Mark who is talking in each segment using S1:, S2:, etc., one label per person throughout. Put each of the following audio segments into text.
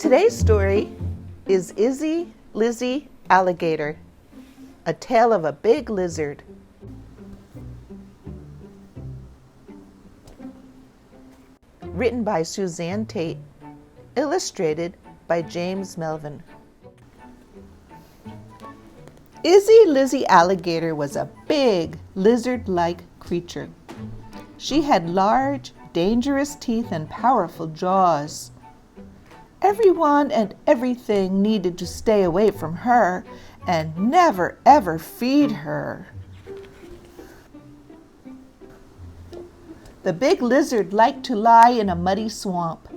S1: Today's story is Izzy, Lizzie, Alligator, a tale of a big lizard. Written by Suzanne Tate, illustrated by James Melvin. Izzy, Lizzie, Alligator was a big lizard-like creature. She had large, dangerous teeth and powerful jaws. Everyone and everything needed to stay away from her and never ever feed her. The big lizard liked to lie in a muddy swamp.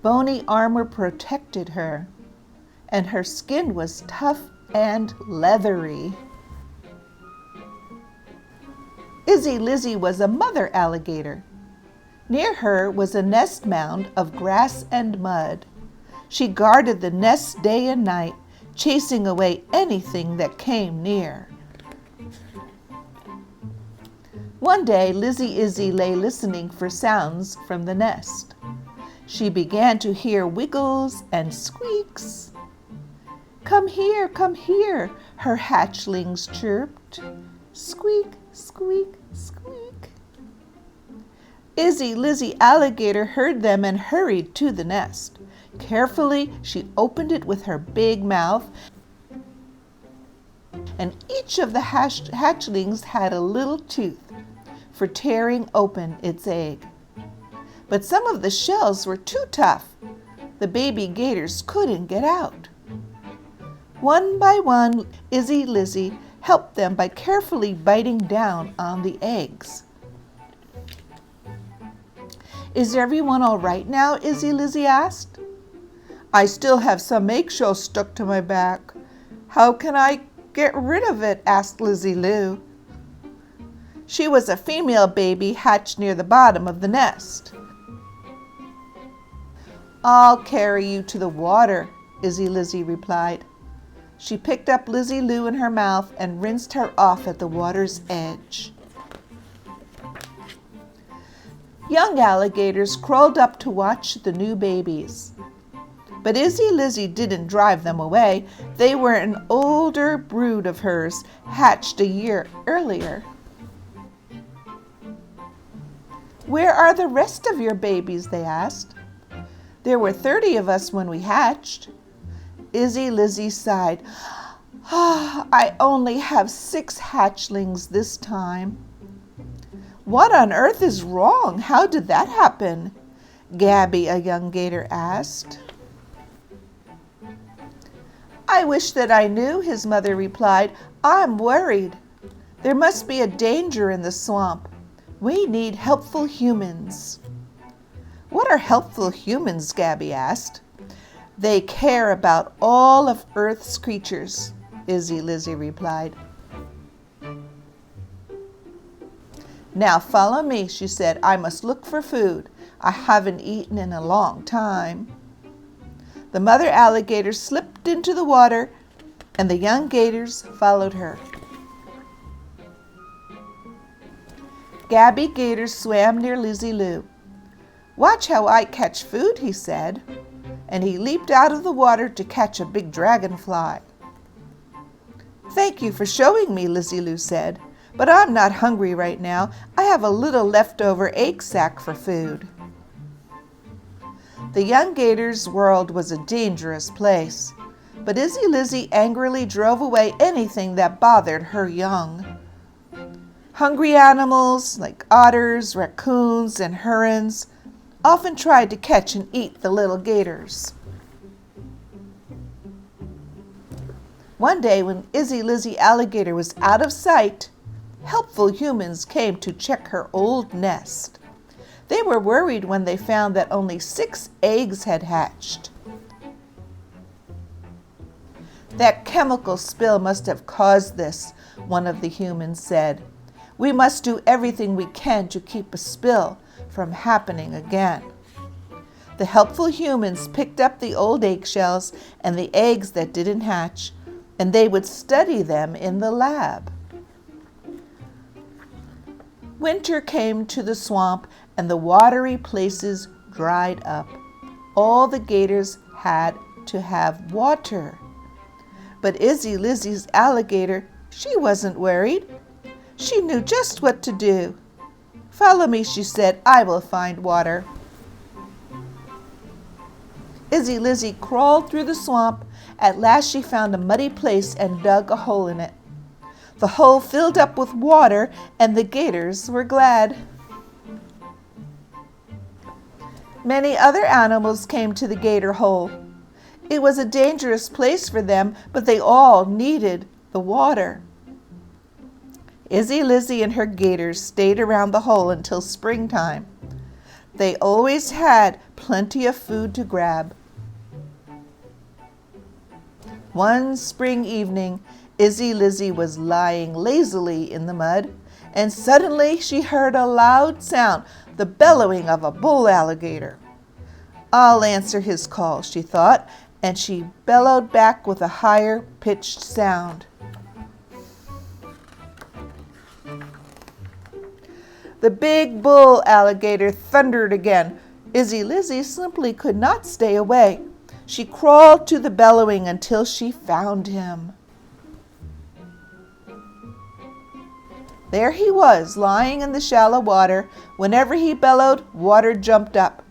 S1: Bony armor protected her, and her skin was tough and leathery. Izzy Lizzie was a mother alligator. Near her was a nest mound of grass and mud. She guarded the nest day and night, chasing away anything that came near. One day, Lizzie Izzy lay listening for sounds from the nest. She began to hear wiggles and squeaks. Come here, her hatchlings chirped. Squeak, squeak, squeak. Izzy Lizzie Alligator heard them and hurried to the nest. Carefully, she opened it with her big mouth, and each of the hatchlings had a little tooth for tearing open its egg. But some of the shells were too tough. The baby gators couldn't get out. One by one, Izzy Lizzie helped them by carefully biting down on the eggs. Is everyone all right now? Izzy Lizzie asked. I still have some eggshells stuck to my back. How can I get rid of it? Asked Lizzie Lou. She was a female baby hatched near the bottom of the nest. I'll carry you to the water, Izzy Lizzie replied. She picked up Lizzie Lou in her mouth and rinsed her off at the water's edge. Young alligators crawled up to watch the new babies. But Izzy Lizzie didn't drive them away. They were an older brood of hers, hatched a year earlier. Where are the rest of your babies? They asked. There were 30 of us when we hatched. Izzy Lizzie sighed. I only have 6 hatchlings this time. What on earth is wrong? How did that happen? Gabby, a young gator, asked. I wish that I knew, his mother replied. I'm worried. There must be a danger in the swamp. We need helpful humans. What are helpful humans? Gabby asked. They care about all of Earth's creatures, Izzy Lizzie replied. Now follow me, she said. I must look for food. I haven't eaten in a long time. The mother alligator slipped into the water, and the young gators followed her. Gabby Gator swam near Lizzie Lou. Watch how I catch food, he said, and he leaped out of the water to catch a big dragonfly. Thank you for showing me, Lizzie Lou said, but I'm not hungry right now. I have a little leftover egg sac for food. The young gator's world was a dangerous place, but Izzy Lizzie angrily drove away anything that bothered her young. Hungry animals like otters, raccoons, and herons often tried to catch and eat the little gators. One day when Izzy Lizzie Alligator was out of sight, helpful humans came to check her old nest. They were worried when they found that only 6 eggs had hatched. That chemical spill must have caused this, one of the humans said. We must do everything we can to keep a spill from happening again. The helpful humans picked up the old eggshells and the eggs that didn't hatch, and they would study them in the lab. Winter came to the swamp, and the watery places dried up. All the gators had to have water. But Izzy Lizzie's alligator, she wasn't worried. She knew just what to do. "Follow me," she said. "I will find water." Izzy Lizzie crawled through the swamp. At last she found a muddy place and dug a hole in it. The hole filled up with water, and the gators were glad. Many other animals came to the gator hole. It was a dangerous place for them, but they all needed the water. Izzy Lizzie and her gators stayed around the hole until springtime. They always had plenty of food to grab. One spring evening, Izzy Lizzie was lying lazily in the mud, and suddenly she heard a loud sound, the bellowing of a bull alligator. "I'll answer his call," she thought, and she bellowed back with a higher pitched sound. The big bull alligator thundered again. Izzy Lizzie simply could not stay away. She crawled to the bellowing until she found him. There he was, lying in the shallow water. Whenever he bellowed, water jumped up,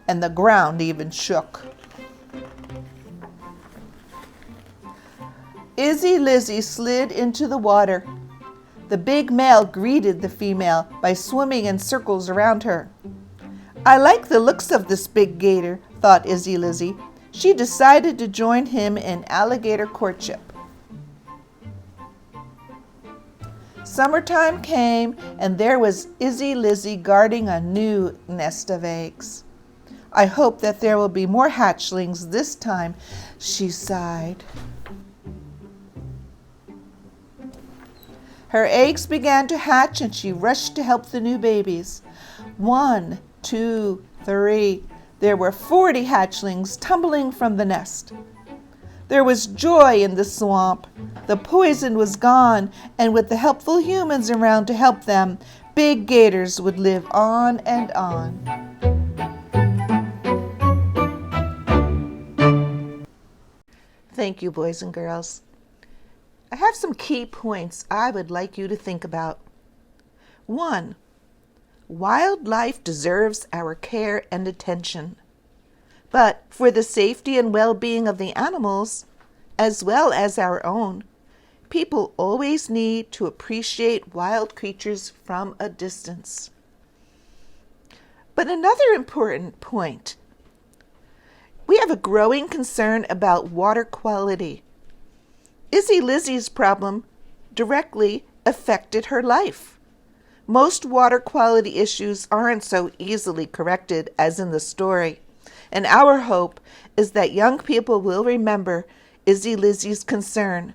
S1: and the ground even shook. Izzy Lizzie slid into the water. The big male greeted the female by swimming in circles around her. "I like the looks of this big gator," thought Izzy Lizzie. She decided to join him in alligator courtship. Summertime came, and there was Izzy Lizzie guarding a new nest of eggs. "I hope that there will be more hatchlings this time," she sighed. Her eggs began to hatch, and she rushed to help the new babies. 1, 2, 3. There were 40 hatchlings tumbling from the nest. There was joy in the swamp. The poison was gone, and with the helpful humans around to help them, big gators would live on and on. Thank you, boys and girls. I have some key points I would like you to think about. 1. Wildlife deserves our care and attention. But for the safety and well-being of the animals, as well as our own, people always need to appreciate wild creatures from a distance. But another important point, we have a growing concern about water quality. Izzy Lizzie's problem directly affected her life. Most water quality issues aren't so easily corrected as in the story, and our hope is that young people will remember Izzy Lizzie's concern